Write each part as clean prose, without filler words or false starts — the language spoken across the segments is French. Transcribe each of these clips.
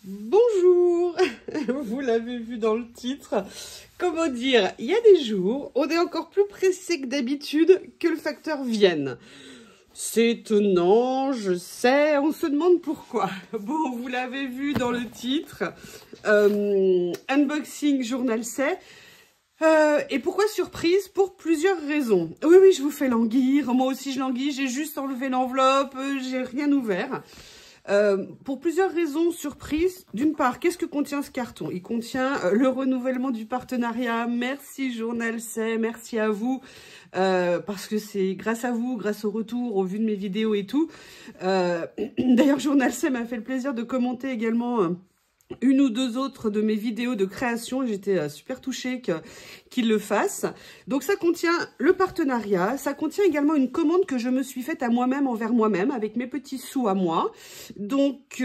Bonjour, vous l'avez vu dans le titre, comment dire, il y a des jours, on est encore plus pressé que d'habitude que le facteur vienne. C'est étonnant, je sais, on se demande pourquoi. Bon, vous l'avez vu dans le titre, unboxing journal c'est. Et pourquoi surprise? Pour plusieurs raisons. Oui, je vous fais languir, moi aussi je languis, j'ai juste enlevé l'enveloppe, j'ai rien ouvert. Pour plusieurs raisons surprises. D'une part, qu'est-ce que contient ce carton? Il contient le renouvellement du partenariat. Merci Journal C, merci à vous. Parce que c'est grâce à vous, grâce au retour, au vu de mes vidéos et tout. D'ailleurs, Journal C m'a fait le plaisir de commenter également une ou deux autres de mes vidéos de création. J'étais super touchée qu'il le fasse. Donc ça contient le partenariat, ça contient également une commande que je me suis faite à moi-même envers moi-même avec mes petits sous à moi. Donc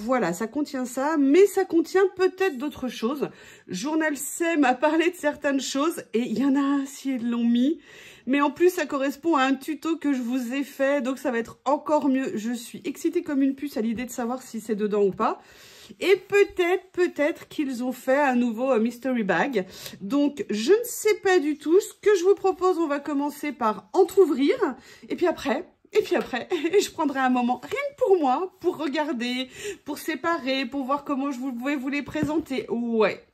voilà, ça contient ça, mais ça contient peut-être d'autres choses. Journal C m'a parlé de certaines choses et il y en a si ils l'ont mis. Mais en plus, ça correspond à un tuto que je vous ai fait, donc ça va être encore mieux. Je suis excitée comme une puce à l'idée de savoir si c'est dedans ou pas. Et peut-être qu'ils ont fait un nouveau mystery bag. Donc, je ne sais pas du tout. Ce que je vous propose, on va commencer par entrouvrir. Et puis après, je prendrai un moment rien que pour moi, pour regarder, pour séparer, pour voir comment je pouvais vous les présenter. Ouais,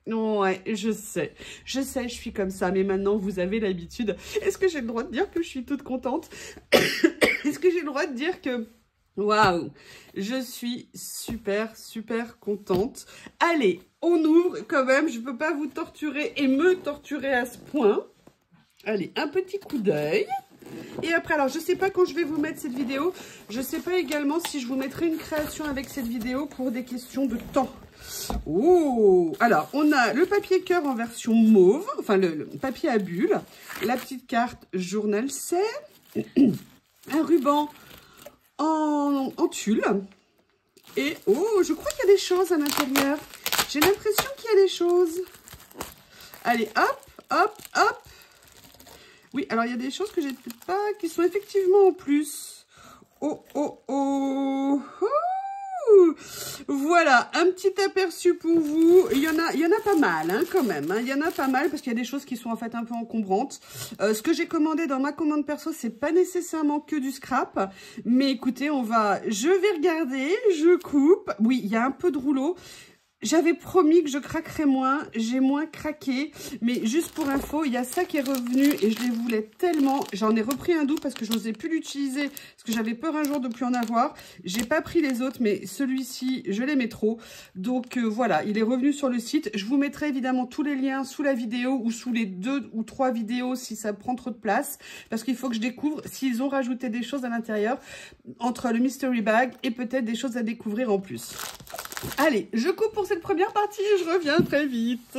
je sais, je suis comme ça, mais maintenant vous avez l'habitude. Est-ce que j'ai le droit de dire que je suis toute contente? Est-ce que j'ai le droit de dire que... Waouh, je suis super contente. Allez, on ouvre quand même, je ne peux pas vous torturer et me torturer à ce point. Allez, un petit coup d'œil. Et après, alors je ne sais pas quand je vais vous mettre cette vidéo. Je ne sais pas également si je vous mettrai une création avec cette vidéo pour des questions de temps. Oh, alors on a le papier cœur en version mauve, enfin le papier à bulles, la petite carte journal C, un ruban en tulle. Et oh, je crois qu'il y a des choses à l'intérieur. J'ai l'impression qu'il y a des choses. Allez, hop. Oui, alors il y a des choses que j'ai peut-être pas, qui sont effectivement en plus. Oh. Voilà, un petit aperçu pour vous. Il y en a pas mal, hein, quand même. Hein. Il y en a pas mal parce qu'il y a des choses qui sont en fait un peu encombrantes. Ce que j'ai commandé dans ma commande perso, c'est pas nécessairement que du scrap. Mais écoutez, je vais regarder, je coupe. Oui, il y a un peu de rouleau. J'avais promis que je craquerais moins, j'ai moins craqué, mais juste pour info, il y a ça qui est revenu et je les voulais tellement. J'en ai repris un doux parce que je n'osais plus l'utiliser, parce que j'avais peur un jour de plus en avoir. J'ai pas pris les autres, mais celui-ci, je l'aimais trop. Donc voilà, il est revenu sur le site. Je vous mettrai évidemment tous les liens sous la vidéo ou sous les 2 ou 3 vidéos si ça prend trop de place, parce qu'il faut que je découvre s'ils ont rajouté des choses à l'intérieur, entre le mystery bag et peut-être des choses à découvrir en plus. Allez, je coupe pour cette première partie et je reviens très vite.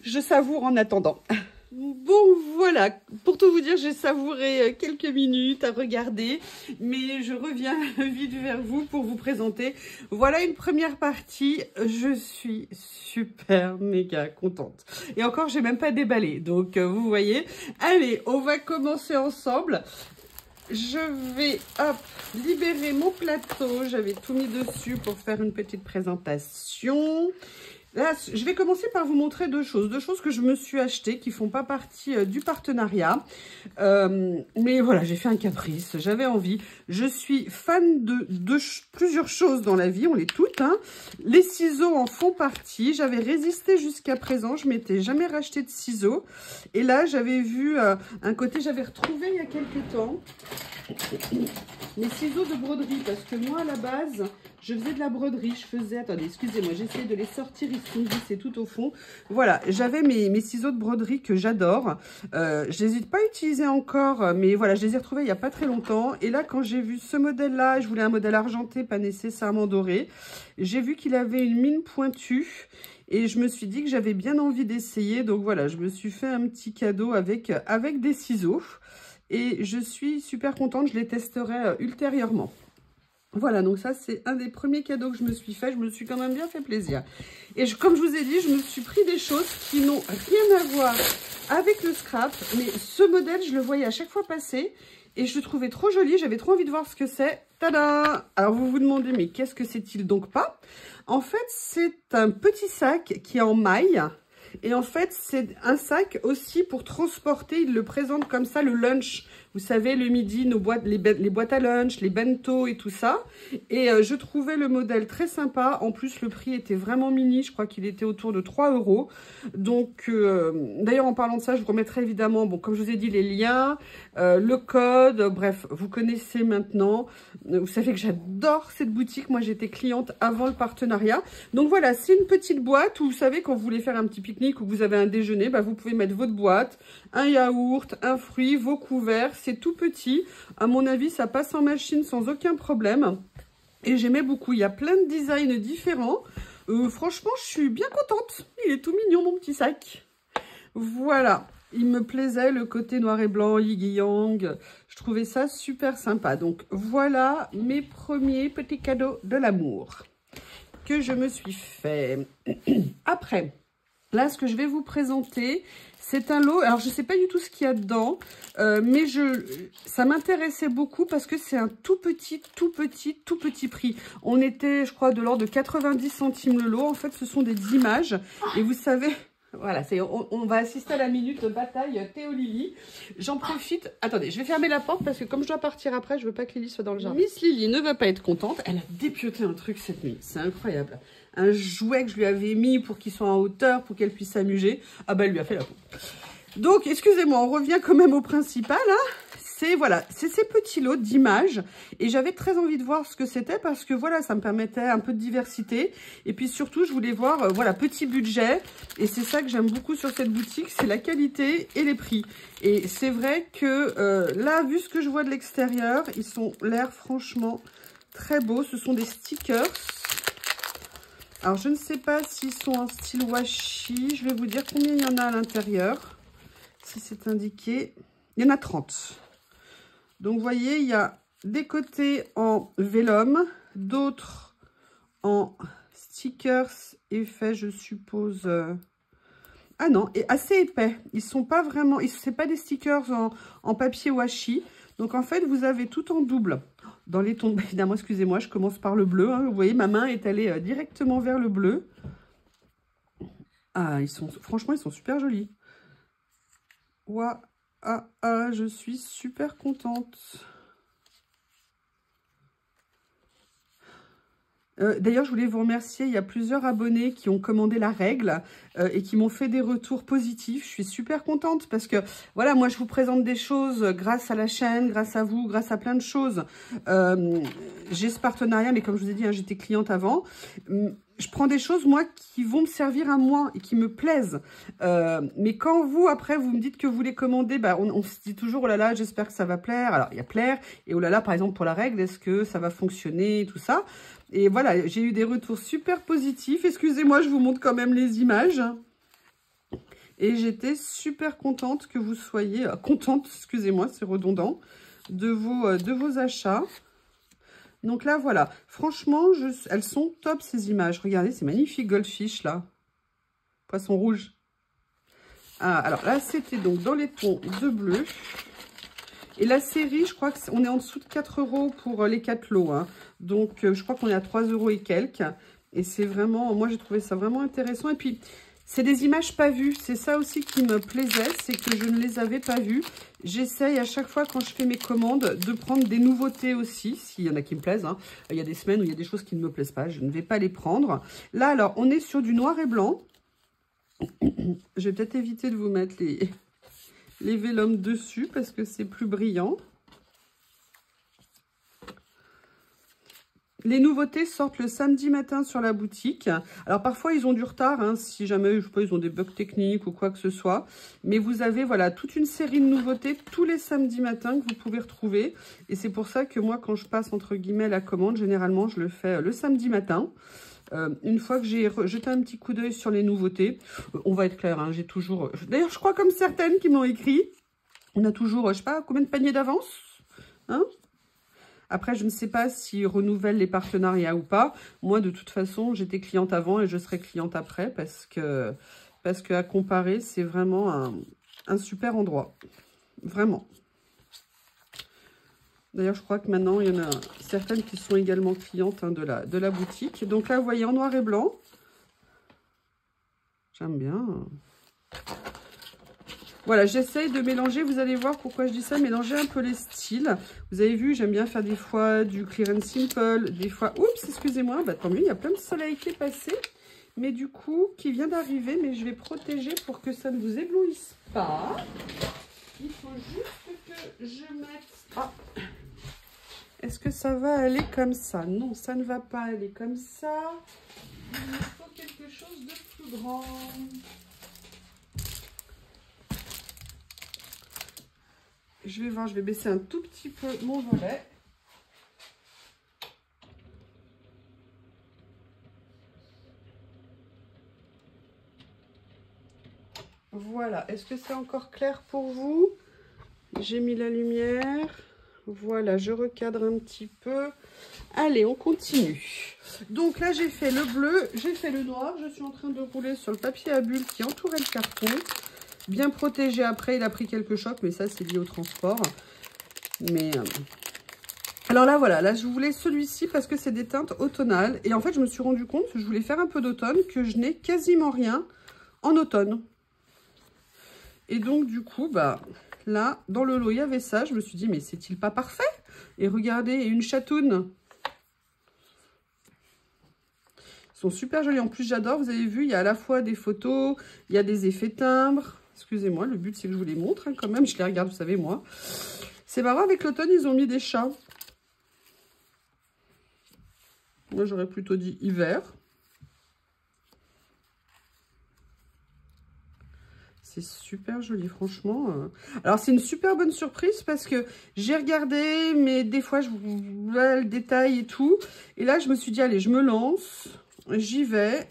Je savoure en attendant. Bon, voilà. Pour tout vous dire, j'ai savouré quelques minutes à regarder, mais je reviens vite vers vous pour vous présenter. Voilà une première partie. Je suis super méga contente. Et encore, j'ai même pas déballé. Donc, vous voyez. Allez, on va commencer ensemble. Je vais, libérer mon plateau. J'avais tout mis dessus pour faire une petite présentation. Là, je vais commencer par vous montrer deux choses que je me suis achetées, qui font pas partie du partenariat. Mais voilà, j'ai fait un caprice, j'avais envie. Je suis fan de plusieurs choses dans la vie, on les toutes. Hein. Les ciseaux en font partie. J'avais résisté jusqu'à présent, je m'étais jamais racheté de ciseaux. Et là, j'avais vu un côté, j'avais retrouvé il y a quelques temps mes ciseaux de broderie, parce que moi, à la base, je faisais de la broderie. Attendez, excusez-moi, j'essaie de les sortir, ils sont glissés tout au fond. Voilà, j'avais mes ciseaux de broderie que j'adore. Je n'hésite pas à utiliser encore, mais voilà, je les ai retrouvés il n'y a pas très longtemps. Et là, quand j'ai vu ce modèle-là, je voulais un modèle argenté, pas nécessairement doré. J'ai vu qu'il avait une mine pointue. Et je me suis dit que j'avais bien envie d'essayer. Donc voilà, je me suis fait un petit cadeau avec des ciseaux. Et je suis super contente, je les testerai ultérieurement. Voilà, donc ça, c'est un des premiers cadeaux que je me suis fait. Je me suis quand même bien fait plaisir. Et comme je vous ai dit, je me suis pris des choses qui n'ont rien à voir avec le scrap. Mais ce modèle, je le voyais à chaque fois passer. Et je le trouvais trop joli. J'avais trop envie de voir ce que c'est. Tada! Alors, vous vous demandez, mais qu'est-ce que c'est-il donc pas? En fait, c'est un petit sac qui est en maille. Et en fait, c'est un sac aussi pour transporter. Il le présente comme ça, le lunch. Vous savez, le midi, nos boîtes, les boîtes à lunch, les bento et tout ça. Et je trouvais le modèle très sympa. En plus, le prix était vraiment mini. Je crois qu'il était autour de 3 €. Donc, d'ailleurs, en parlant de ça, je vous remettrai évidemment, bon, comme je vous ai dit, les liens, le code. Bref, vous connaissez maintenant. Vous savez que j'adore cette boutique. Moi, j'étais cliente avant le partenariat. Donc, voilà, c'est une petite boîte où, vous savez, quand vous voulez faire un petit pique-nique ou que vous avez un déjeuner, bah, vous pouvez mettre votre boîte, un yaourt, un fruit, vos couverts. C'est tout petit. À mon avis, ça passe en machine sans aucun problème. Et j'aimais beaucoup. Il y a plein de designs différents. Franchement, je suis bien contente. Il est tout mignon, mon petit sac. Voilà. Il me plaisait le côté noir et blanc, yin-yang. Je trouvais ça super sympa. Donc, voilà mes premiers petits cadeaux de l'amour que je me suis fait. Après, là, ce que je vais vous présenter, c'est un lot. Alors, je ne sais pas du tout ce qu'il y a dedans, mais ça m'intéressait beaucoup parce que c'est un tout petit prix. On était, je crois, de l'ordre de 90 centimes le lot. En fait, ce sont des images. Et vous savez... Voilà, on va assister à la minute de bataille Théo Lily. J'en profite. Attendez, je vais fermer la porte parce que comme je dois partir après, je veux pas que Lily soit dans le jardin. Miss Lily ne va pas être contente. Elle a dépioté un truc cette nuit. C'est incroyable. Un jouet que je lui avais mis pour qu'il soit en hauteur, pour qu'elle puisse s'amuser. Ah bah, elle lui a fait la peau. Donc, excusez-moi, on revient quand même au principal. Hein. Voilà, c'est ces petits lots d'images et j'avais très envie de voir ce que c'était parce que voilà, ça me permettait un peu de diversité et puis surtout, je voulais voir, voilà, petit budget et c'est ça que j'aime beaucoup sur cette boutique, c'est la qualité et les prix. Et c'est vrai que là, vu ce que je vois de l'extérieur, ils ont l'air franchement très beaux. Ce sont des stickers. Alors, je ne sais pas s'ils sont en style washi. Je vais vous dire combien il y en a à l'intérieur. Si c'est indiqué, il y en a 30. Donc, vous voyez, il y a des côtés en vélum, d'autres en stickers effets, je suppose. Ah non, et assez épais. Ils sont pas vraiment... C'est pas des stickers en papier washi. Donc, en fait, vous avez tout en double. Dans les tons... Évidemment, excusez-moi, je commence par le bleu. Hein. Vous voyez, ma main est allée directement vers le bleu. Ah, franchement, ils sont super jolis. Ouah. Je suis super contente. D'ailleurs, je voulais vous remercier. Il y a plusieurs abonnés qui ont commandé la règle et qui m'ont fait des retours positifs. Je suis super contente parce que, voilà, moi, je vous présente des choses grâce à la chaîne, grâce à vous, grâce à plein de choses. J'ai ce partenariat, mais comme je vous ai dit, hein, j'étais cliente avant. Je prends des choses, moi, qui vont me servir à moi et qui me plaisent. Mais quand vous, après, vous me dites que vous les commandez, bah, on se dit toujours, oh là là, j'espère que ça va plaire. Alors, il y a plaire et oh là là, par exemple, pour la règle, est-ce que ça va fonctionner, tout ça. Et voilà, j'ai eu des retours super positifs. Excusez-moi, je vous montre quand même les images. Et j'étais super contente que vous soyez... contente, excusez-moi, c'est redondant, de vos achats. Donc là, voilà. Franchement, elles sont top, ces images. Regardez, c'est magnifique, Goldfish, là. Poisson rouge. Ah, alors là, c'était donc dans les tons de bleu. Et la série, je crois qu'on est en dessous de 4 € pour les 4 lots. Hein. Donc, je crois qu'on est à 3 € et quelques. Et c'est vraiment... Moi, j'ai trouvé ça vraiment intéressant. Et puis, c'est des images pas vues. C'est ça aussi qui me plaisait. C'est que je ne les avais pas vues. J'essaye à chaque fois, quand je fais mes commandes, de prendre des nouveautés aussi. S'il y en a qui me plaisent. Hein. Il y a des semaines où il y a des choses qui ne me plaisent pas. Je ne vais pas les prendre. Là, alors, on est sur du noir et blanc. Je vais peut-être éviter de vous mettre les vélums dessus parce que c'est plus brillant. Les nouveautés sortent le samedi matin sur la boutique. Alors parfois ils ont du retard, hein, si jamais, je sais pas, ils ont des bugs techniques ou quoi que ce soit. Mais vous avez, voilà, toute une série de nouveautés tous les samedis matins que vous pouvez retrouver. Et c'est pour ça que moi, quand je passe entre guillemets la commande, généralement je le fais le samedi matin. Une fois que j'ai jeté un petit coup d'œil sur les nouveautés, on va être clair, hein, j'ai toujours... D'ailleurs, je crois comme certaines qui m'ont écrit, on a toujours, je sais pas, combien de paniers d'avance, hein? Après, je ne sais pas s'ils renouvellent les partenariats ou pas. Moi, de toute façon, j'étais cliente avant et je serai cliente après parce que à comparer, c'est vraiment un super endroit. Vraiment. D'ailleurs, je crois que maintenant, il y en a certaines qui sont également clientes, hein, de la boutique. Donc là, vous voyez, en noir et blanc. J'aime bien. Voilà, j'essaye de mélanger. Vous allez voir pourquoi je dis ça. Mélanger un peu les styles. Vous avez vu, j'aime bien faire des fois du clear and simple. Des fois... Oups, excusez-moi. Bah, tant mieux, il y a plein de soleil qui est passé. Mais du coup, qui vient d'arriver. Mais je vais protéger pour que ça ne vous éblouisse pas. Il faut juste que je mette... Ah. Est-ce que ça va aller comme ça? Non, ça ne va pas aller comme ça. Il me faut quelque chose de plus grand. Je vais voir, je vais baisser un tout petit peu mon volet. Voilà, est-ce que c'est encore clair pour vous? J'ai mis la lumière. Voilà, je recadre un petit peu. Allez, on continue. Donc là, j'ai fait le bleu, j'ai fait le noir. Je suis en train de rouler sur le papier à bulles qui entourait le carton. Bien protégé après, il a pris quelques chocs, mais ça, c'est lié au transport. Mais... Alors là, voilà, là, je voulais celui-ci parce que c'est des teintes automnales. Et en fait, je me suis rendu compte que je voulais faire un peu d'automne, que je n'ai quasiment rien en automne. Et donc, du coup, bah... Là, dans le lot, il y avait ça. Je me suis dit, mais c'est-il pas parfait? Et regardez, une chatoune. Ils sont super jolis. En plus, j'adore. Vous avez vu, il y a à la fois des photos, il y a des effets timbres. Excusez-moi, le but, c'est que je vous les montre, hein, quand même. Je les regarde, vous savez, moi. C'est marrant, avec l'automne, ils ont mis des chats. Moi, j'aurais plutôt dit hiver. C'est super joli, franchement. Alors, c'est une super bonne surprise parce que j'ai regardé, mais des fois, je vois le détail et tout. Et là, je me suis dit, allez, je me lance. J'y vais.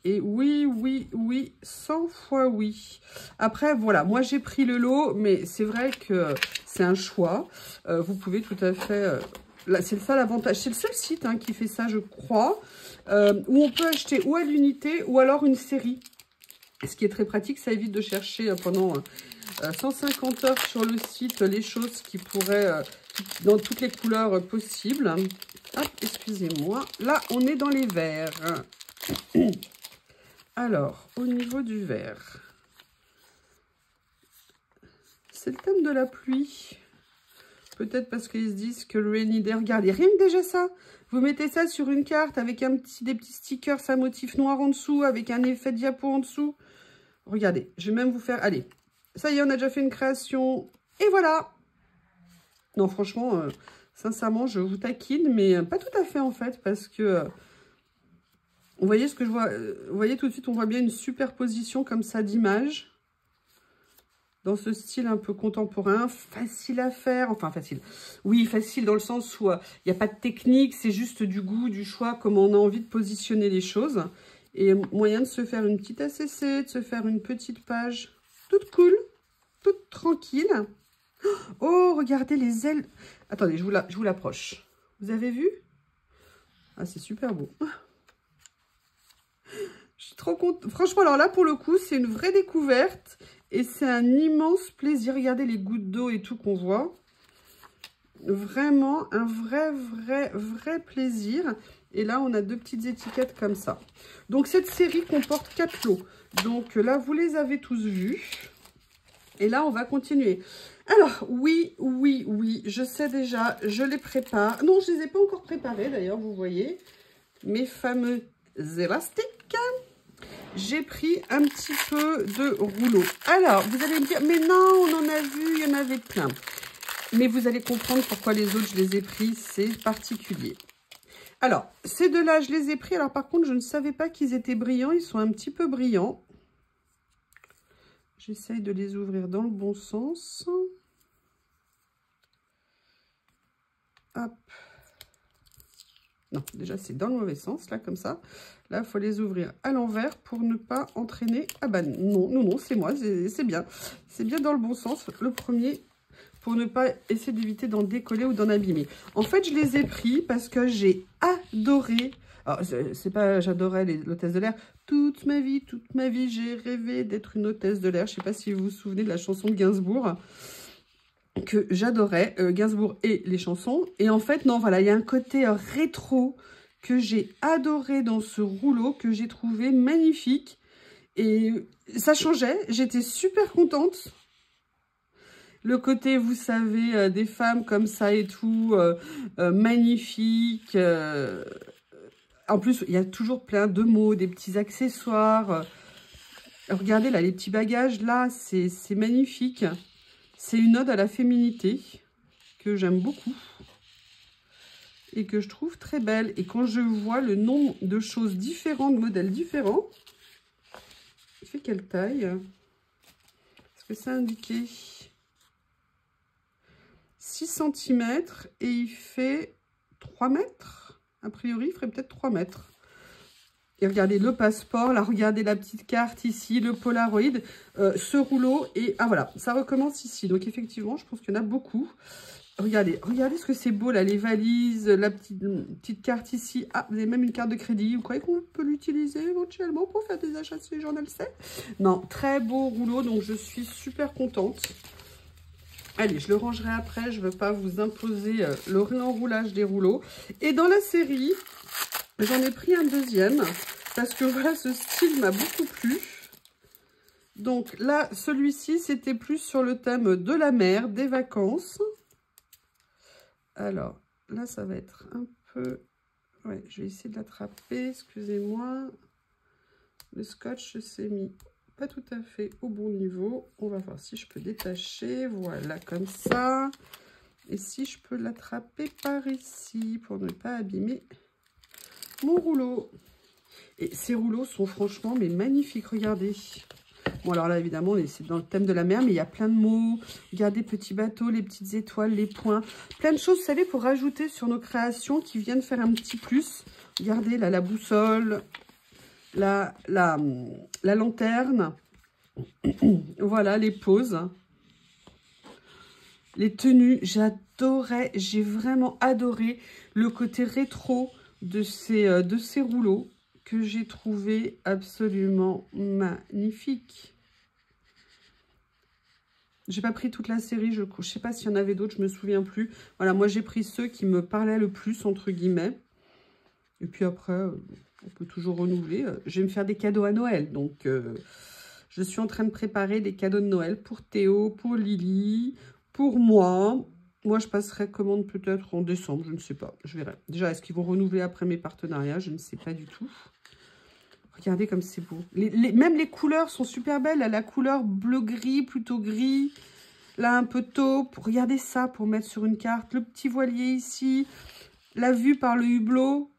Et oui, oui, oui, 100 fois oui. Après, voilà, moi, j'ai pris le lot, mais c'est vrai que c'est un choix. Vous pouvez tout à fait... là, c'est ça l'avantage. C'est le seul site, hein, qui fait ça, je crois. Où on peut acheter ou à l'unité ou alors une série. Ce qui est très pratique, ça évite de chercher pendant 150 heures sur le site les choses qui pourraient, dans toutes les couleurs possibles. Hop, excusez-moi. Là, on est dans les verts. Alors, au niveau du vert, c'est le thème de la pluie. Peut-être parce qu'ils se disent que le rainy day, regardez, rien que déjà ça. Vous mettez ça sur une carte avec des petits stickers, ça motif noir en dessous, avec un effet diapo en dessous. Regardez, je vais même vous faire... Allez, ça y est, on a déjà fait une création. Et voilà. Non, franchement, sincèrement, je vous taquine, mais pas tout à fait, en fait, parce que... vous voyez ce que je vois? Vous voyez tout de suite, on voit bien une superposition comme ça d'images. Dans ce style un peu contemporain, facile à faire. Enfin, facile. Oui, facile dans le sens où il n'y a pas de technique, c'est juste du goût, du choix, comment on a envie de positionner les choses. Et moyen de se faire une petite ACC, de se faire une petite page toute cool, toute tranquille. Oh, regardez les ailes. Attendez, je vous l'approche. Vous avez vu? Ah, c'est super beau. Je suis trop contente. Franchement, alors là, pour le coup, c'est une vraie découverte. Et c'est un immense plaisir. Regardez les gouttes d'eau et tout qu'on voit. Vraiment un vrai plaisir. Et là, on a deux petites étiquettes comme ça. Donc, cette série comporte 4 lots. Donc là, vous les avez tous vus. Et là, on va continuer. Alors, oui, je sais déjà, je les prépare. Non, je ne les ai pas encore préparés, d'ailleurs, vous voyez. Mes fameux élastiques. J'ai pris un petit peu de rouleau. Alors, vous allez me dire, mais non, on en a vu, il y en avait plein. Mais vous allez comprendre pourquoi les autres, je les ai pris, c'est particulier. Alors, ces deux-là, je les ai pris. Alors, par contre, je ne savais pas qu'ils étaient brillants. Ils sont un petit peu brillants. J'essaye de les ouvrir dans le bon sens. Hop. Non, déjà, c'est dans le mauvais sens, là, comme ça. Là, il faut les ouvrir à l'envers pour ne pas entraîner. Ah bah non, c'est moi, c'est bien. C'est bien dans le bon sens. Le premier, pour ne pas essayer d'éviter d'en décoller ou d'en abîmer. En fait, je les ai pris parce que j'ai adoré. Alors, c'est pas j'adorais l'hôtesse de l'air. Toute ma vie, j'ai rêvé d'être une hôtesse de l'air. Je sais pas si vous vous souvenez de la chanson de Gainsbourg, que j'adorais, Gainsbourg et les chansons. Et en fait, non, voilà, il y a un côté rétro que j'ai adoré dans ce rouleau, que j'ai trouvé magnifique. Et ça changeait, j'étais super contente. Le côté, vous savez, des femmes comme ça et tout, magnifique. En plus, il y a toujours plein de mots, des petits accessoires. Regardez là, les petits bagages, là, c'est magnifique. C'est une ode à la féminité que j'aime beaucoup et que je trouve très belle. Et quand je vois le nombre de choses différentes, de modèles différents, il fait quelle taille? Est-ce que c'est indiqué? 6 cm et il fait 3 mètres. A priori, il ferait peut-être 3 mètres. Et regardez le passeport, là, regardez la petite carte ici, le Polaroid, ce rouleau. Et ah voilà, ça recommence ici. Donc effectivement, je pense qu'il y en a beaucoup. Regardez, regardez ce que c'est beau là, les valises, la petite carte ici. Ah, vous avez même une carte de crédit. Vous croyez qu'on peut l'utiliser éventuellement pour faire des achats si les gens ne le savent? Non, très beau rouleau, donc je suis super contente. Allez, je le rangerai après, je ne veux pas vous imposer le réenroulage des rouleaux. Et dans la série, j'en ai pris un deuxième, parce que voilà, ce style m'a beaucoup plu. Donc là, celui-ci, c'était plus sur le thème de la mer, des vacances. Alors, là, ça va être un peu... Ouais, je vais essayer de l'attraper, excusez-moi. Le scotch s'est mis pas tout à fait au bon niveau. On va voir si je peux détacher. Voilà, comme ça. Et si je peux l'attraper par ici pour ne pas abîmer mon rouleau. Et ces rouleaux sont franchement mais magnifiques. Regardez. Bon, alors là, évidemment, c'est dans le thème de la mer, mais il y a plein de mots. Regardez, petits bateaux, les petites étoiles, les points. Plein de choses, vous savez, pour rajouter sur nos créations qui viennent faire un petit plus. Regardez, là, la boussole. La lanterne, voilà les poses, les tenues, j'adorais, j'ai vraiment adoré le côté rétro de ces rouleaux que j'ai trouvé absolument magnifique. J'ai pas pris toute la série, je sais pas s'il y en avait d'autres, je me souviens plus. Voilà, moi j'ai pris ceux qui me parlaient le plus, entre guillemets. Et puis après... on peut toujours renouveler. Je vais me faire des cadeaux à Noël. Donc, je suis en train de préparer des cadeaux de Noël pour Théo, pour Lily, pour moi. Moi, je passerai commande peut-être en décembre. Je ne sais pas. Je verrai. Déjà, est-ce qu'ils vont renouveler après mes partenariats? Je ne sais pas du tout. Regardez comme c'est beau. Même les couleurs sont super belles. Là, la couleur bleu-gris, plutôt gris. Là, un peu taupe. Regardez ça pour mettre sur une carte. Le petit voilier ici. La vue par le hublot.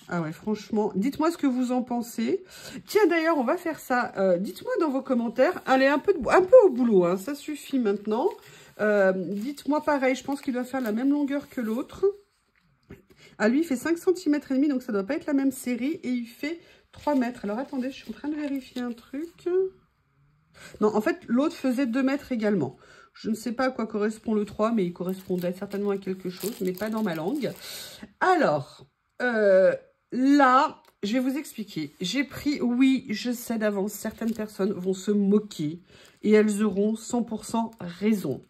Ah ouais, franchement, dites-moi ce que vous en pensez. Tiens, d'ailleurs, on va faire ça. Dites-moi dans vos commentaires. Allez, un peu au boulot, hein, ça suffit maintenant. Dites-moi pareil, je pense qu'il doit faire la même longueur que l'autre. Ah, lui, il fait 5 cm et demi, donc ça ne doit pas être la même série. Et il fait 3 mètres. Alors, attendez, je suis en train de vérifier un truc. Non, en fait, l'autre faisait 2 mètres également. Je ne sais pas à quoi correspond le 3, mais il correspondait certainement à quelque chose, mais pas dans ma langue. Alors... là, je vais vous expliquer. J'ai pris, oui, je sais d'avance, certaines personnes vont se moquer et elles auront 100% raison.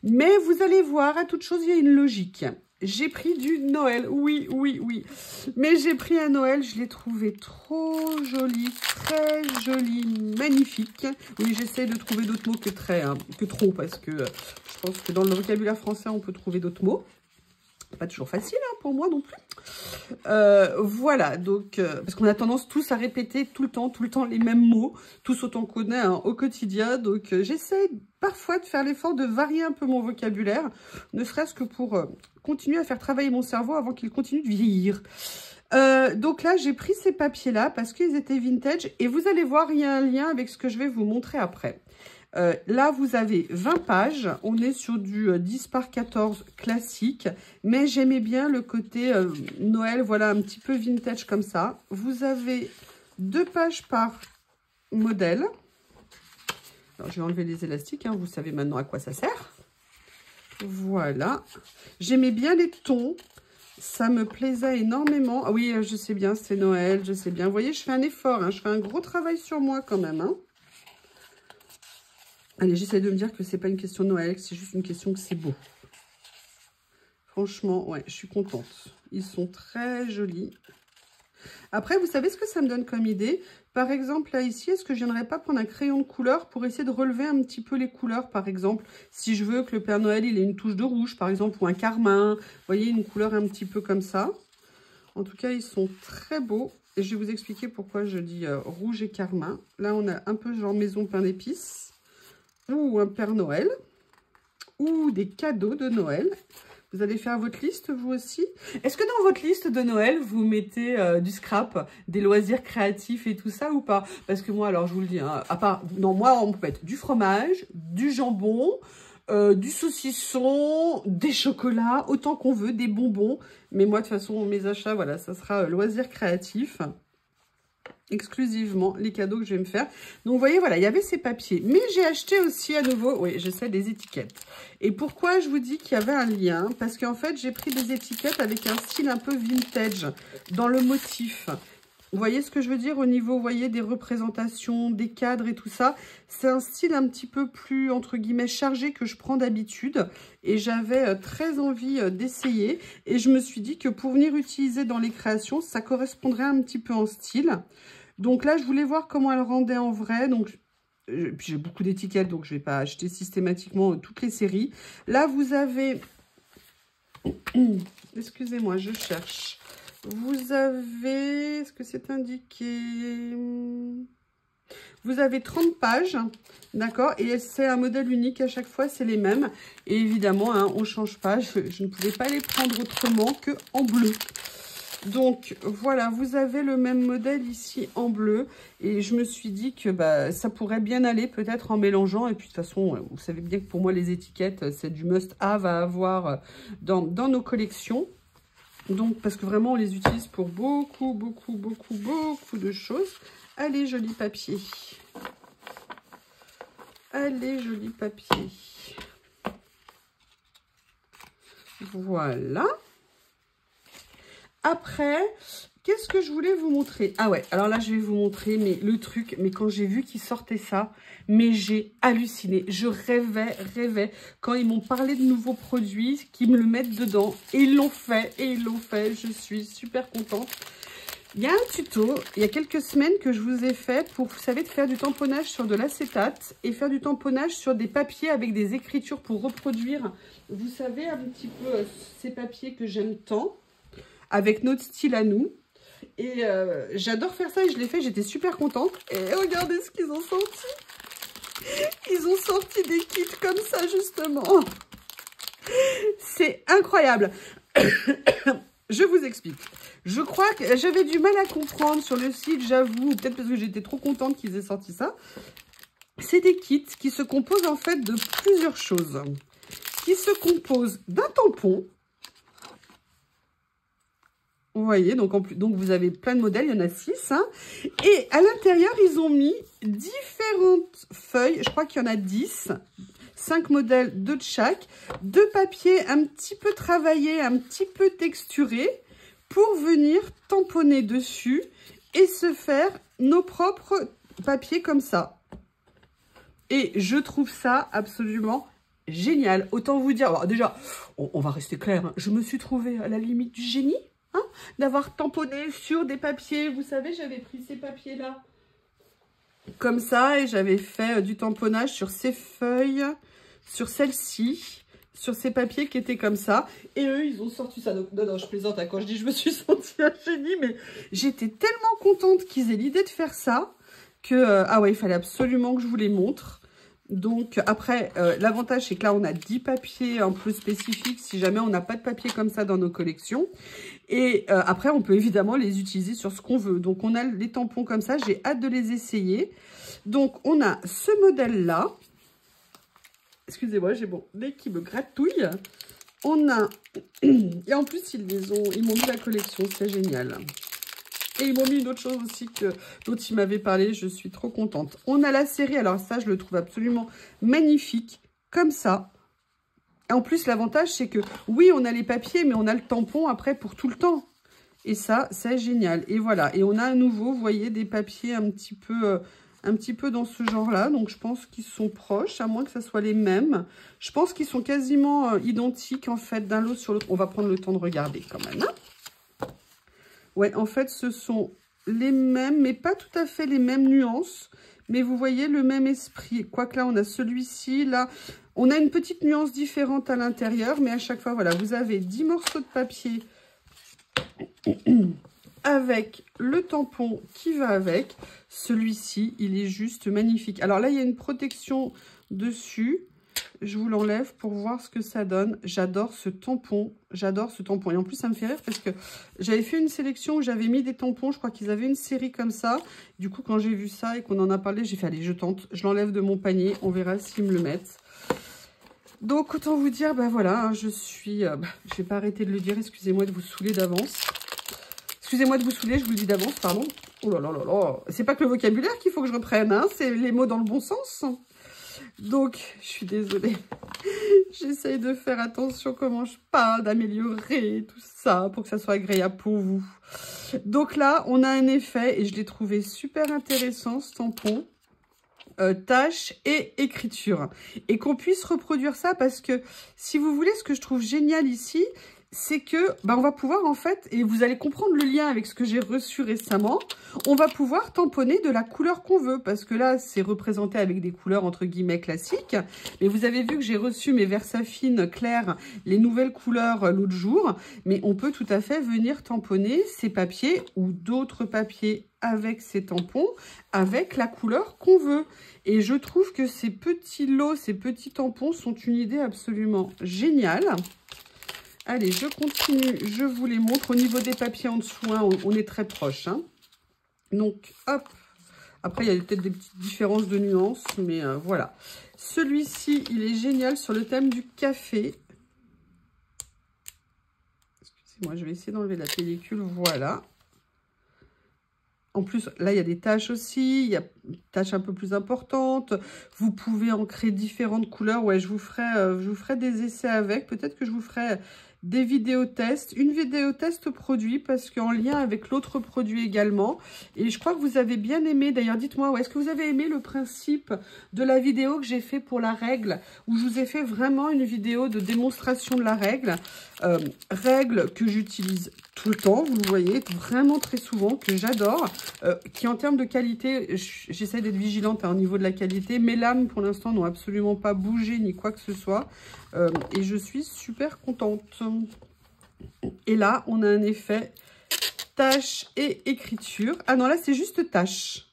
Mais vous allez voir, à toute chose, il y a une logique. J'ai pris du Noël, oui, oui, oui. Mais j'ai pris un Noël, je l'ai trouvé trop joli, très joli, magnifique. Oui, j'essaie de trouver d'autres mots que très, hein, que trop, parce que je pense que dans le vocabulaire français, on peut trouver d'autres mots. Pas toujours facile hein, pour moi non plus. Voilà, donc, parce qu'on a tendance tous à répéter tout le temps les mêmes mots, tous autant qu'on est hein, au quotidien. Donc, j'essaie parfois de faire l'effort de varier un peu mon vocabulaire, ne serait-ce que pour continuer à faire travailler mon cerveau avant qu'il continue de vieillir. Donc là, j'ai pris ces papiers-là parce qu'ils étaient vintage et vous allez voir, il y a un lien avec ce que je vais vous montrer après. Là, vous avez 20 pages. On est sur du 10 par 14 classique. Mais j'aimais bien le côté Noël, voilà, un petit peu vintage comme ça. Vous avez 2 pages par modèle. Alors, je vais enlever les élastiques. Hein, vous savez maintenant à quoi ça sert. Voilà. J'aimais bien les tons. Ça me plaisait énormément. Ah oui, je sais bien, c'est Noël, je sais bien. Vous voyez, je fais un effort, hein, je fais un gros travail sur moi quand même. Hein. Allez, j'essaie de me dire que c'est pas une question de Noël, que c'est juste une question que c'est beau. Franchement, ouais, je suis contente. Ils sont très jolis. Après, vous savez ce que ça me donne comme idée? Par exemple, là, ici, est-ce que je viendrais pas prendre un crayon de couleur pour essayer de relever un petit peu les couleurs, par exemple? Si je veux que le Père Noël, il ait une touche de rouge, par exemple, ou un carmin. Vous voyez, une couleur un petit peu comme ça. En tout cas, ils sont très beaux. Et je vais vous expliquer pourquoi je dis rouge et carmin. Là, on a un peu genre maison pain d'épices. Ou un Père Noël. Ou des cadeaux de Noël. Vous allez faire votre liste, vous aussi. Est-ce que dans votre liste de Noël, vous mettez du scrap, des loisirs créatifs et tout ça ou pas? Parce que moi, alors je vous le dis, hein, à part, non, moi, on peut mettre du fromage, du jambon, du saucisson, des chocolats, autant qu'on veut, des bonbons. Mais moi, de toute façon, mes achats, voilà, ça sera loisirs créatifs. Exclusivement les cadeaux que je vais me faire. Donc, vous voyez, voilà, il y avait ces papiers. Mais j'ai acheté aussi à nouveau, oui, je sais, des étiquettes. Et pourquoi je vous dis qu'il y avait un lien? Parce qu'en fait, j'ai pris des étiquettes avec un style un peu vintage dans le motif. Vous voyez ce que je veux dire au niveau, vous voyez, des représentations, des cadres et tout ça. C'est un style un petit peu plus, entre guillemets, chargé que je prends d'habitude. Et j'avais très envie d'essayer. Et je me suis dit que pour venir utiliser dans les créations, ça correspondrait un petit peu en style. Donc là, je voulais voir comment elle rendait en vrai. Donc, puis j'ai beaucoup d'étiquettes, donc je ne vais pas acheter systématiquement toutes les séries. Là, vous avez... Excusez-moi, je cherche. Vous avez... Est-ce que c'est indiqué? Vous avez 30 pages, d'accord? Et c'est un modèle unique à chaque fois, c'est les mêmes. Et évidemment, hein, on ne change pas. Je ne pouvais pas les prendre autrement qu'en bleu. Donc, voilà, vous avez le même modèle ici en bleu. Et je me suis dit que bah, ça pourrait bien aller peut-être en mélangeant. Et puis, de toute façon, vous savez bien que pour moi, les étiquettes, c'est du must-have à avoir dans nos collections. Donc, parce que vraiment, on les utilise pour beaucoup de choses. Allez, joli papier. Allez, joli papier. Voilà. Après, qu'est-ce que je voulais vous montrer? Ah ouais, alors là, je vais vous montrer mais le truc. Mais quand j'ai vu qu'ils sortaient ça, mais j'ai halluciné. Je rêvais quand ils m'ont parlé de nouveaux produits, qu'ils me le mettent dedans. Et ils l'ont fait, Je suis super contente. Il y a un tuto, il y a quelques semaines que je vous ai fait pour, vous savez, de faire du tamponnage sur de l'acétate et faire du tamponnage sur des papiers avec des écritures pour reproduire, vous savez, un petit peu ces papiers que j'aime tant, avec notre style à nous. Et j'adore faire ça et je l'ai fait, j'étais super contente. Et regardez ce qu'ils ont sorti. Ils ont sorti des kits comme ça, justement. C'est incroyable. Je vous explique. Je crois que j'avais du mal à comprendre sur le site, j'avoue, peut-être parce que j'étais trop contente qu'ils aient sorti ça. C'est des kits qui se composent en fait de plusieurs choses. Qui se composent d'un tampon. Vous voyez, donc vous avez plein de modèles, il y en a 6. Hein, et à l'intérieur, ils ont mis différentes feuilles, je crois qu'il y en a 10. 5 modèles, 2 de chaque, de papier un petit peu travaillé, un petit peu texturé, pour venir tamponner dessus et se faire nos propres papiers comme ça. Et je trouve ça absolument génial. Autant vous dire, alors déjà, on va rester clair, hein, je me suis trouvée à la limite du génie, hein, d'avoir tamponné sur des papiers. Vous savez, j'avais pris ces papiers-là comme ça et j'avais fait du tamponnage sur ces feuilles, sur celle-ci, sur ces papiers qui étaient comme ça. Et eux, ils ont sorti ça. Donc, non, je plaisante hein, quand je dis je me suis sentie un génie, mais j'étais tellement contente qu'ils aient l'idée de faire ça que, ah ouais, il fallait absolument que je vous les montre. Donc, après, l'avantage, c'est que là, on a 10 papiers un peu spécifiques si jamais on n'a pas de papier comme ça dans nos collections. Et après, on peut évidemment les utiliser sur ce qu'on veut. Donc, on a les tampons comme ça. J'ai hâte de les essayer. Donc, on a ce modèle-là. Excusez-moi, j'ai mon nez qui me gratouille. On a... Et en plus, ils m'ont mis la collection. C'est génial. Et ils m'ont mis une autre chose aussi dont ils m'avaient parlé. Je suis trop contente. On a la série. Alors ça, je le trouve absolument magnifique. Comme ça. Et en plus, l'avantage, c'est que, oui, on a les papiers, mais on a le tampon après pour tout le temps. Et ça, c'est génial. Et voilà. Et on a à nouveau, vous voyez, des papiers un petit peu dans ce genre-là. Donc, je pense qu'ils sont proches, à moins que ce soit les mêmes. Je pense qu'ils sont quasiment identiques, en fait, d'un lot sur l'autre. On va prendre le temps de regarder quand même. Hein. Ouais, en fait, ce sont les mêmes, mais pas tout à fait les mêmes nuances. Mais vous voyez le même esprit. Quoique là, on a celui-ci, là... On a une petite nuance différente à l'intérieur, mais à chaque fois, voilà, vous avez 10 morceaux de papier avec le tampon qui va avec. Celui-ci, il est juste magnifique. Alors là, il y a une protection dessus. Je vous l'enlève pour voir ce que ça donne. J'adore ce tampon. J'adore ce tampon. Et en plus, ça me fait rire parce que j'avais fait une sélection où j'avais mis des tampons. Je crois qu'ils avaient une série comme ça. Du coup, quand j'ai vu ça et qu'on en a parlé, j'ai fait, allez, je tente. Je l'enlève de mon panier. On verra s'ils me le mettent. Donc, autant vous dire, ben voilà, je suis... je vais pas arrêter de le dire, excusez-moi de vous saouler d'avance. Excusez-moi de vous saouler, je vous le dis d'avance, pardon. Oh là là là là, c'est pas que le vocabulaire qu'il faut que je reprenne, hein, c'est les mots dans le bon sens. Donc, je suis désolée. J'essaye de faire attention comment je parle, d'améliorer tout ça pour que ça soit agréable pour vous. Donc là, on a un effet, et je l'ai trouvé super intéressant, ce tampon. Tâches et écriture, et qu'on puisse reproduire ça, parce que si vous voulez, ce que je trouve génial ici, c'est que on va pouvoir en fait, et vous allez comprendre le lien avec ce que j'ai reçu récemment, on va pouvoir tamponner de la couleur qu'on veut, parce que là c'est représenté avec des couleurs entre guillemets classiques, mais vous avez vu que j'ai reçu mes Versafine clairs, les nouvelles couleurs l'autre jour, mais on peut tout à fait venir tamponner ces papiers ou d'autres papiers avec ces tampons, avec la couleur qu'on veut. Et je trouve que ces petits lots, ces petits tampons sont une idée absolument géniale. Allez, je continue, je vous les montre. Au niveau des papiers en dessous, hein, on est très proche. Hein. Donc, hop. Après, il y a peut-être des petites différences de nuances, mais voilà. Celui-ci, il est génial sur le thème du café. Excusez-moi, je vais essayer d'enlever la pellicule. Voilà. En plus, là, il y a des taches aussi. Il y a des taches un peu plus importantes. Vous pouvez en créer différentes couleurs. Ouais, je vous ferai des essais avec. Peut-être que je vous ferai des vidéos tests. Une vidéo test produit parce qu'en lien avec l'autre produit également. Et je crois que vous avez bien aimé. D'ailleurs, dites-moi, est-ce que vous avez aimé le principe de la vidéo que j'ai fait pour la règle, où je vous ai fait vraiment une vidéo de démonstration de la règle. Règle que j'utilise tout le temps, vous le voyez, vraiment très souvent, que j'adore, qui en termes de qualité, j'essaie d'être vigilante au niveau de la qualité. Mes lames, pour l'instant, n'ont absolument pas bougé ni quoi que ce soit. Et je suis super contente. Et là, on a un effet tâche et écriture. Ah non, là, c'est juste tâche.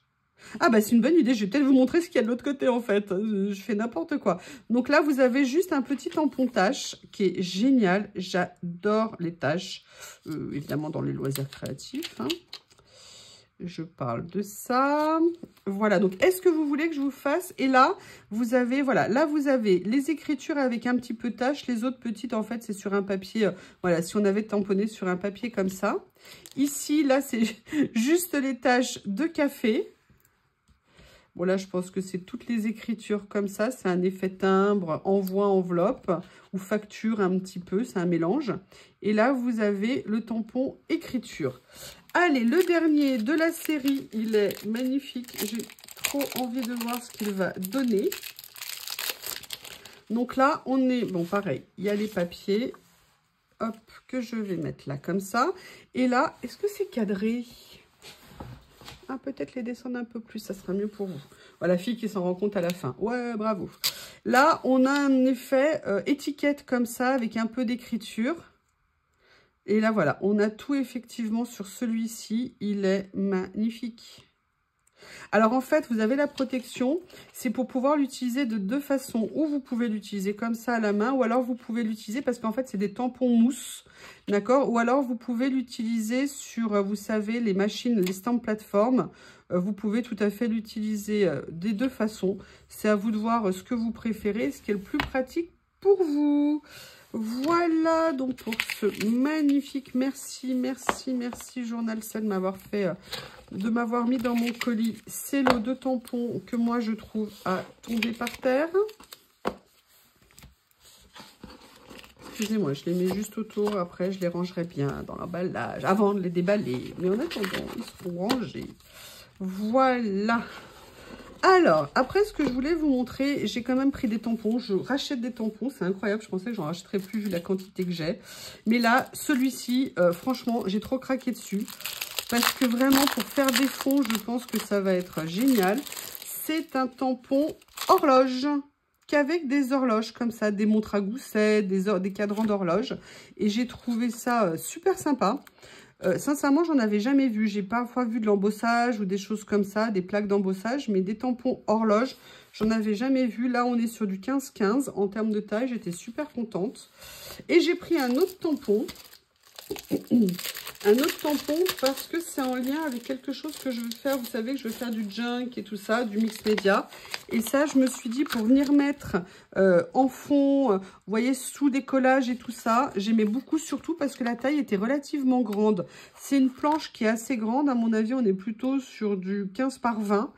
Ah bah c'est une bonne idée, je vais peut-être vous montrer ce qu'il y a de l'autre côté en fait, je fais n'importe quoi. Donc là vous avez juste un petit tampon tâche qui est génial, j'adore les tâches, évidemment dans les loisirs créatifs, hein. Je parle de ça. Voilà, donc est-ce que vous voulez que je vous fasse? Et là, vous avez, voilà, là vous avez les écritures avec un petit peu de tâche. Les autres petites, en fait, c'est sur un papier, voilà, si on avait tamponné sur un papier comme ça. Ici, là, c'est juste les tâches de café. Bon, là, je pense que c'est toutes les écritures comme ça. C'est un effet timbre, envoi, enveloppe ou facture un petit peu. C'est un mélange. Et là, vous avez le tampon écriture. Allez, le dernier de la série, il est magnifique. J'ai trop envie de voir ce qu'il va donner. Donc là, on est... Bon, pareil, il y a les papiers. Hop, que je vais mettre là, comme ça. Et là, est-ce que c'est cadré ? Ah, peut-être les descendre un peu plus, ça sera mieux pour vous. Voilà, la fille qui s'en rend compte à la fin. Ouais, bravo. Là, on a un effet étiquette comme ça, avec un peu d'écriture. Et là, voilà, on a tout effectivement sur celui-ci. Il est magnifique. Alors, en fait, vous avez la protection. C'est pour pouvoir l'utiliser de deux façons. Ou vous pouvez l'utiliser comme ça à la main, ou alors vous pouvez l'utiliser parce qu'en fait, c'est des tampons mousse. D'accord? Ou alors, vous pouvez l'utiliser sur, vous savez, les machines, les stamps plateformes. Vous pouvez tout à fait l'utiliser des deux façons. C'est à vous de voir ce que vous préférez, ce qui est le plus pratique pour vous. Voilà donc pour ce magnifique, merci Journal Cell de m'avoir mis dans mon colis ces lots de tampons que moi je trouve à tomber par terre. excusez-moi, je les mets juste autour. Après, je les rangerai bien dans l'emballage avant de les déballer. Mais en attendant, ils seront rangés. Voilà. Alors, après, ce que je voulais vous montrer, j'ai quand même pris des tampons. Je rachète des tampons, c'est incroyable. Je pensais que j'en rachèterais plus vu la quantité que j'ai. Mais là, celui-ci, franchement, j'ai trop craqué dessus. Parce que vraiment, pour faire des fonds, je pense que ça va être génial. C'est un tampon horloge. Qu'avec des horloges comme ça, des montres à gousset, des cadrans d'horloge. Et j'ai trouvé ça super sympa. Sincèrement, j'en avais jamais vu. J'ai parfois vu de l'embossage ou des choses comme ça, des plaques d'embossage, mais des tampons horloge, j'en avais jamais vu. Là, on est sur du 15-15 en termes de taille. J'étais super contente. Et j'ai pris un autre tampon. Un autre tampon parce que c'est en lien avec quelque chose que je veux faire. Vous savez que je veux faire du junk et tout ça, du mix média. Et ça, je me suis dit pour venir mettre en fond, vous voyez, sous décollage et tout ça. J'aimais beaucoup, surtout parce que la taille était relativement grande. C'est une planche qui est assez grande. À mon avis, on est plutôt sur du 15 par 20.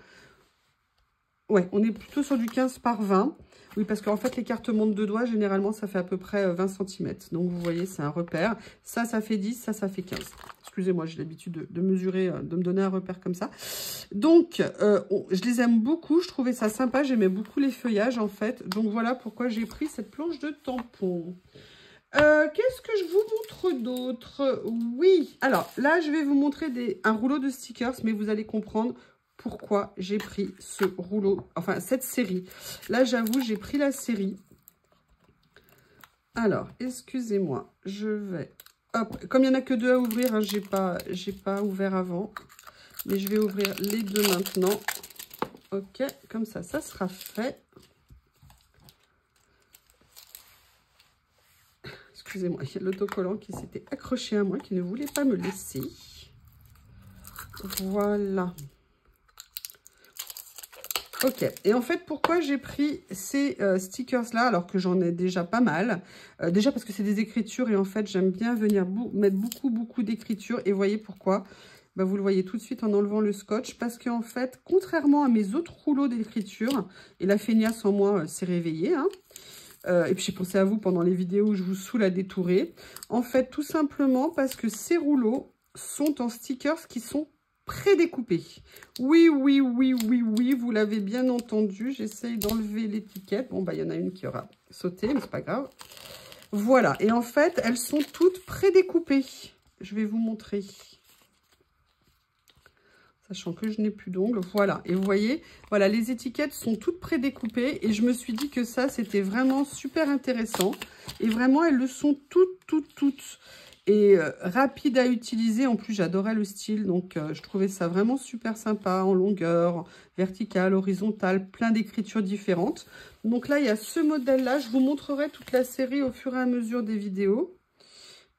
Ouais, on est plutôt sur du 15 par 20. Oui, parce qu'en fait, l'écartement de 2 doigts, généralement, ça fait à peu près 20 cm. Donc, vous voyez, c'est un repère. Ça fait 10, ça fait 15. Excusez-moi, j'ai l'habitude de mesurer, de me donner un repère comme ça. Donc, je les aime beaucoup. Je trouvais ça sympa. J'aimais beaucoup les feuillages, en fait. Donc, voilà pourquoi j'ai pris cette planche de tampon. Qu'est-ce que je vous montre d'autre? Oui, alors, là, je vais vous montrer un rouleau de stickers, mais vous allez comprendre pourquoi j'ai pris ce rouleau, enfin cette série. Là, j'avoue, j'ai pris la série. Alors, excusez-moi, je vais... Hop, comme il n'y en a que 2 à ouvrir, hein, j'ai pas ouvert avant. Mais je vais ouvrir les 2 maintenant. Ok, comme ça sera fait. Excusez-moi, il y a l'autocollant qui s'était accroché à moi, qui ne voulait pas me laisser. Voilà. Ok, et en fait, pourquoi j'ai pris ces stickers-là, alors que j'en ai déjà pas mal? Déjà parce que c'est des écritures, et en fait, j'aime bien venir mettre beaucoup d'écritures. Et voyez pourquoi? Bah, vous le voyez tout de suite en enlevant le scotch. Parce qu'en fait, contrairement à mes autres rouleaux d'écriture, et la feignasse en moi s'est réveillée, hein, et puis j'ai pensé à vous pendant les vidéos où je vous saoule à détourer. En fait, tout simplement parce que ces rouleaux sont en stickers qui sont prédécoupé. Oui, vous l'avez bien entendu. J'essaye d'enlever l'étiquette. Bon, bah, il y en a une qui aura sauté, mais c'est pas grave. Voilà. Et en fait, elles sont toutes prédécoupées. Je vais vous montrer. Sachant que je n'ai plus d'ongles. Voilà. Et vous voyez, voilà, les étiquettes sont toutes prédécoupées. Et je me suis dit que ça, c'était vraiment super intéressant. Et vraiment, elles le sont toutes. Et rapide à utiliser. En plus, j'adorais le style. Donc, je trouvais ça vraiment super sympa. En longueur, verticale, horizontale. Plein d'écritures différentes. Donc là, il y a ce modèle-là. Je vous montrerai toute la série au fur et à mesure des vidéos.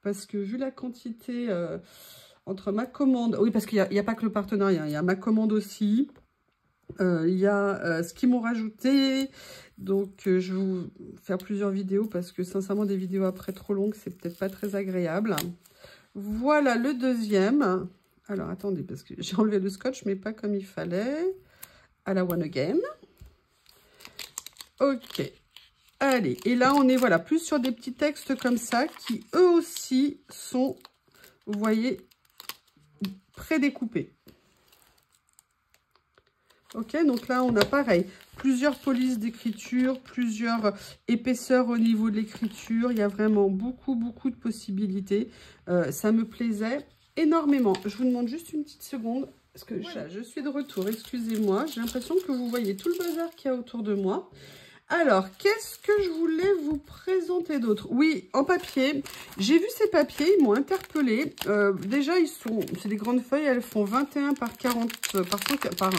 Parce que vu la quantité entre ma commande... Oui, parce qu'il n'y a pas que le partenariat. Il y a ma commande aussi. Il y a ce qu'ils m'ont rajouté. Donc, je vais vous faire plusieurs vidéos parce que, sincèrement, des vidéos après trop longues, c'est peut-être pas très agréable. Voilà le deuxième. Alors, attendez, parce que j'ai enlevé le scotch, mais pas comme il fallait. À la one again. Ok. Allez, et là, on est, voilà, plus sur des petits textes comme ça qui, eux aussi, sont, vous voyez, prédécoupés. Ok, donc là, on a pareil, plusieurs polices d'écriture, plusieurs épaisseurs au niveau de l'écriture. Il y a vraiment beaucoup de possibilités. Ça me plaisait énormément. Je vous demande juste une petite seconde, parce que voilà, je suis de retour. Excusez-moi, j'ai l'impression que vous voyez tout le bazar qu'il y a autour de moi. Alors, qu'est-ce que je voulais vous présenter d'autre? Oui, en papier. J'ai vu ces papiers, ils m'ont interpellée. Déjà, c'est des grandes feuilles, elles font 21 par 40, par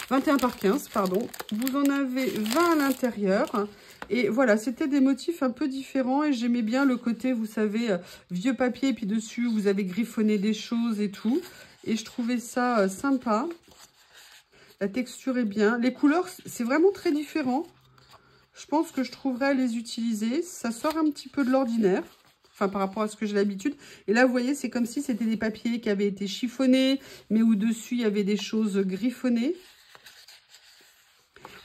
21 par 15, pardon. Vous en avez 20 à l'intérieur. Et voilà, c'était des motifs un peu différents. Et j'aimais bien le côté, vous savez, vieux papier. Et puis dessus, vous avez griffonné des choses et tout. Et je trouvais ça sympa. La texture est bien. Les couleurs, c'est vraiment très différent. Je pense que je trouverai à les utiliser. Ça sort un petit peu de l'ordinaire. Enfin, par rapport à ce que j'ai l'habitude. Et là, vous voyez, c'est comme si c'était des papiers qui avaient été chiffonnés. Mais où dessus, il y avait des choses griffonnées.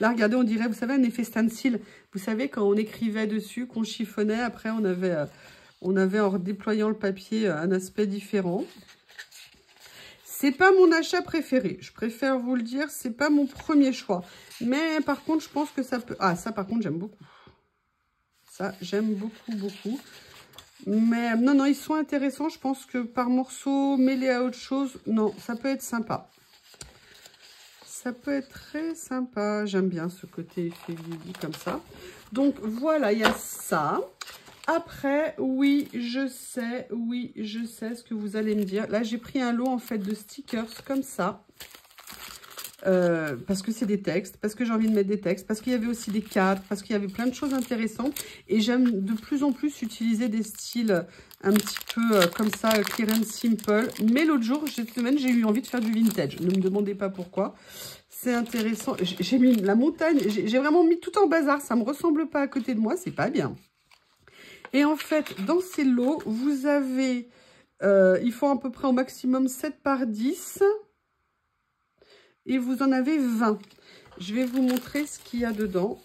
Là, regardez, on dirait, vous savez, un effet stencil. Vous savez, quand on écrivait dessus, qu'on chiffonnait, après, on avait en redéployant le papier un aspect différent. C'est pas mon achat préféré. Je préfère vous le dire, c'est pas mon premier choix. Mais par contre, je pense que ça peut... Ah, ça, par contre, j'aime beaucoup. Ça, j'aime beaucoup, beaucoup. Mais non, non, ils sont intéressants. Je pense que par morceau, mêlé à autre chose, non, ça peut être sympa. Ça peut être très sympa. J'aime bien ce côté effet Lily comme ça. Donc, voilà, il y a ça. Après, oui, je sais ce que vous allez me dire. Là, j'ai pris un lot, en fait, de stickers comme ça. Parce que c'est des textes, parce que j'ai envie de mettre des textes, parce qu'il y avait aussi des cadres, parce qu'il y avait plein de choses intéressantes. Et j'aime de plus en plus utiliser des styles un petit peu comme ça, clear and simple. Mais l'autre jour, cette semaine, j'ai eu envie de faire du vintage. Ne me demandez pas pourquoi. C'est intéressant. J'ai mis la montagne, j'ai vraiment mis tout en bazar. Ça ne me ressemble pas à côté de moi, c'est pas bien. Et en fait, dans ces lots, vous avez, il faut à peu près au maximum 7 par 10. Et vous en avez 20. Je vais vous montrer ce qu'il y a dedans.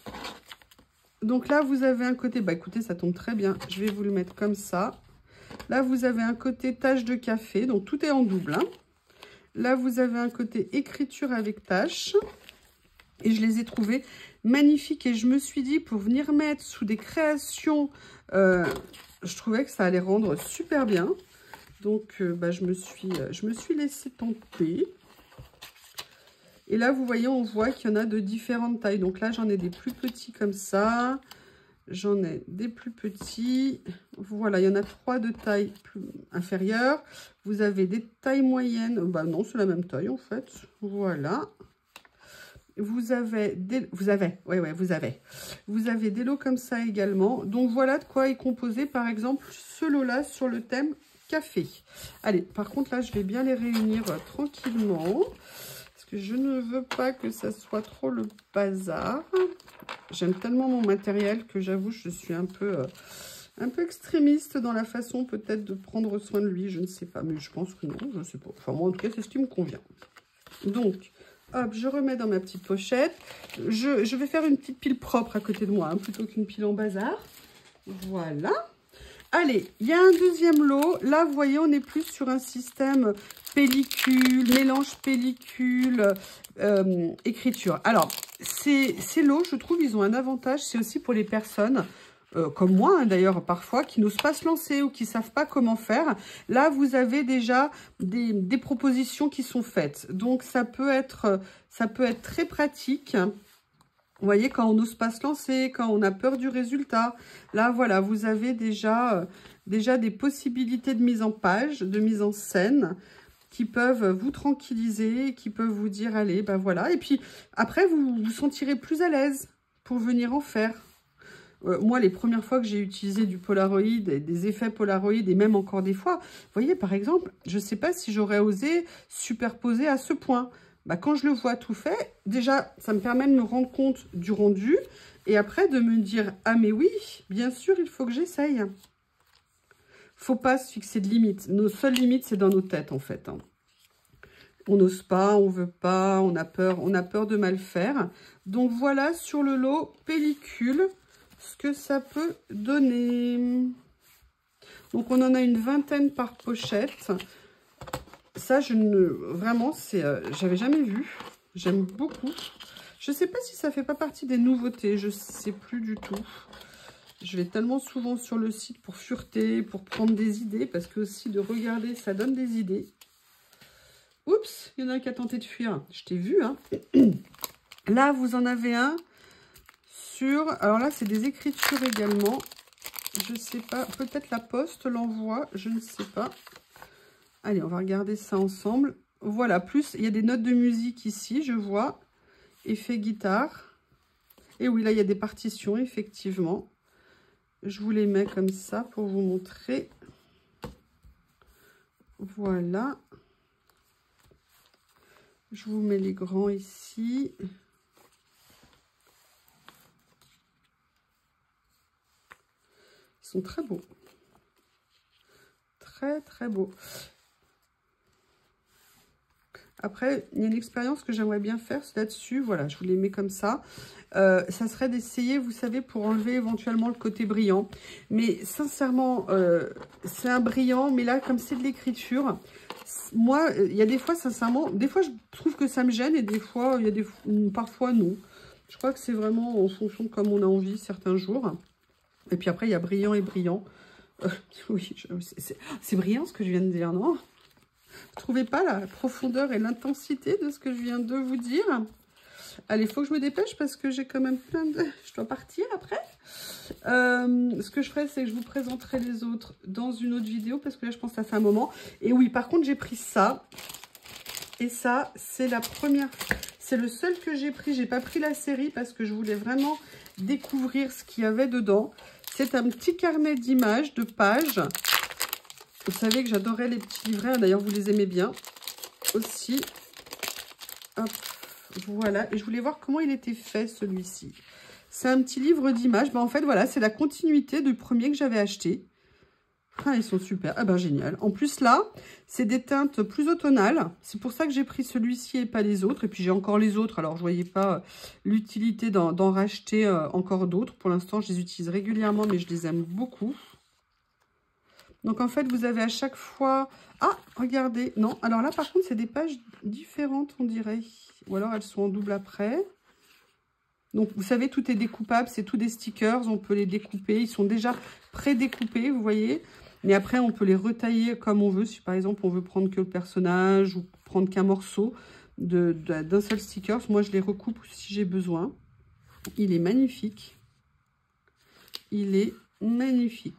Donc là, vous avez un côté... Bah écoutez, ça tombe très bien. Je vais vous le mettre comme ça. Là, vous avez un côté tache de café. Donc tout est en double. Hein. Là, vous avez un côté écriture avec tache. Et je les ai trouvés magnifiques. Et je me suis dit, pour venir mettre sous des créations, je trouvais que ça allait rendre super bien. Donc, bah, je me suis laissée tenter. Et là, vous voyez, on voit qu'il y en a de différentes tailles. Donc là, j'en ai des plus petits comme ça. J'en ai des plus petits. Voilà, il y en a 3 de taille plus inférieure. Vous avez des tailles moyennes. Bah non, c'est la même taille en fait. Voilà. Vous avez des lots comme ça également. Donc voilà de quoi est composé par exemple ce lot-là sur le thème café. Allez, par contre là, je vais bien les réunir tranquillement. Que je ne veux pas que ça soit trop le bazar. J'aime tellement mon matériel que j'avoue, je suis un peu extrémiste dans la façon peut-être de prendre soin de lui. Je ne sais pas, mais je pense que non, je ne sais pas. Enfin, moi, en tout cas, c'est ce qui me convient. Donc, hop, je remets dans ma petite pochette. Je vais faire une petite pile propre à côté de moi, hein, plutôt qu'une pile en bazar. Voilà. Allez, il y a un deuxième lot. Là, vous voyez, on est plus sur un système pellicule, mélange pellicule, écriture. Alors, ces lots, je trouve, ils ont un avantage. C'est aussi pour les personnes, comme moi, hein, d'ailleurs, parfois, qui n'osent pas se lancer ou qui ne savent pas comment faire. Là, vous avez déjà des propositions qui sont faites. Donc, ça peut être très pratique. Vous voyez, quand on n'ose pas se lancer, quand on a peur du résultat, là, voilà, vous avez déjà des possibilités de mise en page, de mise en scène, qui peuvent vous tranquilliser, qui peuvent vous dire, allez, ben voilà. Et puis, après, vous vous sentirez plus à l'aise pour venir en faire. Moi, les premières fois que j'ai utilisé du Polaroid, des effets Polaroid, et même encore des fois, vous voyez, par exemple, je ne sais pas si j'aurais osé superposer à ce point. Bah, quand je le vois tout fait, déjà, ça me permet de me rendre compte du rendu. Et après, de me dire, ah mais oui, bien sûr, il faut que j'essaye. Faut pas se fixer de limites. Nos seules limites, c'est dans nos têtes, en fait. Hein. On n'ose pas, on veut pas, on a peur de mal faire. Donc voilà, sur le lot pellicule, ce que ça peut donner. Donc on en a une vingtaine par pochette. Ça, vraiment, j'avais jamais vu. J'aime beaucoup. Je ne sais pas si ça fait pas partie des nouveautés. Je ne sais plus du tout. Je vais tellement souvent sur le site pour fureter, pour prendre des idées. Parce que aussi, de regarder, ça donne des idées. Oups, il y en a un qui a tenté de fuir. Je t'ai vu, hein. Là, vous en avez un sur... Alors là, c'est des écritures également. Je ne sais pas. Peut-être la poste l'envoie. Je ne sais pas. Allez, on va regarder ça ensemble. Voilà, plus il y a des notes de musique ici, je vois. Effet guitare. Et oui, là, il y a des partitions, effectivement. Je vous les mets comme ça pour vous montrer. Voilà. Je vous mets les grands ici. Ils sont très beaux. Très, très beaux. Après, il y a une expérience que j'aimerais bien faire là-dessus. Voilà, je vous les mets comme ça. Ça serait d'essayer, vous savez, pour enlever éventuellement le côté brillant. Mais sincèrement, c'est un brillant. Mais là, comme c'est de l'écriture, moi, il y a des fois, sincèrement, des fois, je trouve que ça me gêne. Et des fois, il y a des, parfois, non. Je crois que c'est vraiment en fonction de comme on a envie certains jours. Et puis après, il y a brillant et brillant. Oui, c'est brillant ce que je viens de dire, non? Vous trouvez pas la profondeur et l'intensité de ce que je viens de vous dire? Allez, il faut que je me dépêche parce que j'ai quand même plein de... Je dois partir après. Ce que je ferai, c'est que je vous présenterai les autres dans une autre vidéo parce que là, je pense que ça fait un moment. Et oui, par contre, j'ai pris ça. Et ça, c'est la première... C'est le seul que j'ai pris. J'ai pas pris la série parce que je voulais vraiment découvrir ce qu'il y avait dedans. C'est un petit carnet d'images, de pages. Vous savez que j'adorais les petits livrets. D'ailleurs, vous les aimez bien aussi. Hop, voilà. Et je voulais voir comment il était fait, celui-ci. C'est un petit livre d'images. Ben, en fait, voilà, c'est la continuité du premier que j'avais acheté. Ah, ils sont super. Ah ben, génial. En plus, là, c'est des teintes plus automnales. C'est pour ça que j'ai pris celui-ci et pas les autres. Et puis, j'ai encore les autres. Alors, je ne voyais pas l'utilité d'en racheter encore d'autres. Pour l'instant, je les utilise régulièrement, mais je les aime beaucoup. Donc, en fait, vous avez à chaque fois... Ah, regardez. Non, alors là, par contre, c'est des pages différentes, on dirait. Ou alors, elles sont en double après. Donc, vous savez, tout est découpable. C'est tout des stickers. On peut les découper. Ils sont déjà pré-découpés, vous voyez. Mais après, on peut les retailler comme on veut. Si, par exemple, on veut prendre que le personnage ou prendre qu'un morceau d'un seul sticker. Moi, je les recoupe si j'ai besoin. Il est magnifique. Il est magnifique.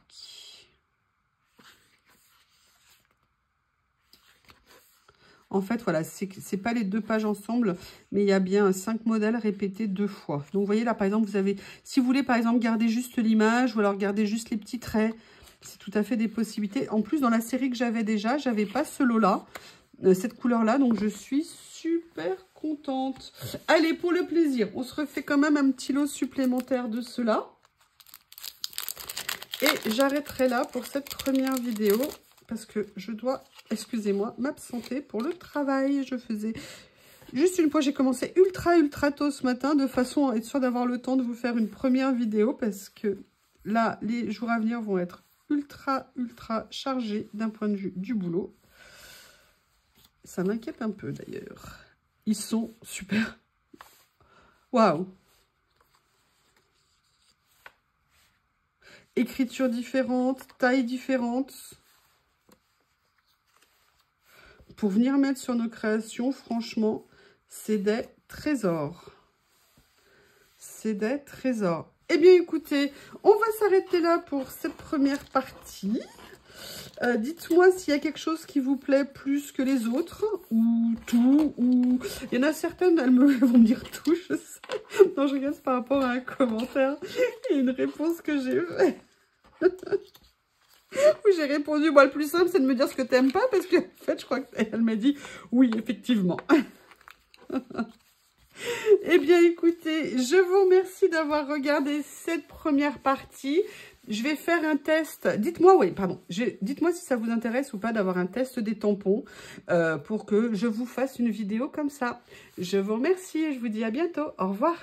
En fait, voilà, c'est pas les deux pages ensemble, mais il y a bien 5 modèles répétés 2 fois. Donc, vous voyez, là, par exemple, vous avez... Si vous voulez, par exemple, garder juste l'image ou alors garder juste les petits traits, c'est tout à fait des possibilités. En plus, dans la série que j'avais déjà, j'avais pas ce lot-là, cette couleur-là, donc je suis super contente. Allez, pour le plaisir, on se refait quand même un petit lot supplémentaire de cela. Et j'arrêterai là pour cette première vidéo, parce que je dois... Excusez-moi, m'absenter pour le travail. Je faisais juste une fois, j'ai commencé ultra tôt ce matin, de façon à être sûre d'avoir le temps de vous faire une première vidéo, parce que là, les jours à venir vont être ultra chargés d'un point de vue du boulot. Ça m'inquiète un peu d'ailleurs. Ils sont super. Waouh! Écriture différente, taille différente. Pour venir mettre sur nos créations, franchement, c'est des trésors. C'est des trésors. Eh bien, écoutez, on va s'arrêter là pour cette première partie. Dites-moi s'il y a quelque chose qui vous plaît plus que les autres, ou tout, ou... Il y en a certaines, elles vont me dire tout, je sais. Non, je regarde par rapport à un commentaire et une réponse que j'ai faite. Oui, j'ai répondu, moi, le plus simple, c'est de me dire ce que t'aimes pas, parce qu'en fait, je crois qu'elle m'a dit, oui, effectivement. Eh bien, écoutez, je vous remercie d'avoir regardé cette première partie. Je vais faire un test. Dites-moi, oui, pardon. Dites-moi si ça vous intéresse ou pas d'avoir un test des tampons pour que je vous fasse une vidéo comme ça. Je vous remercie et je vous dis à bientôt. Au revoir.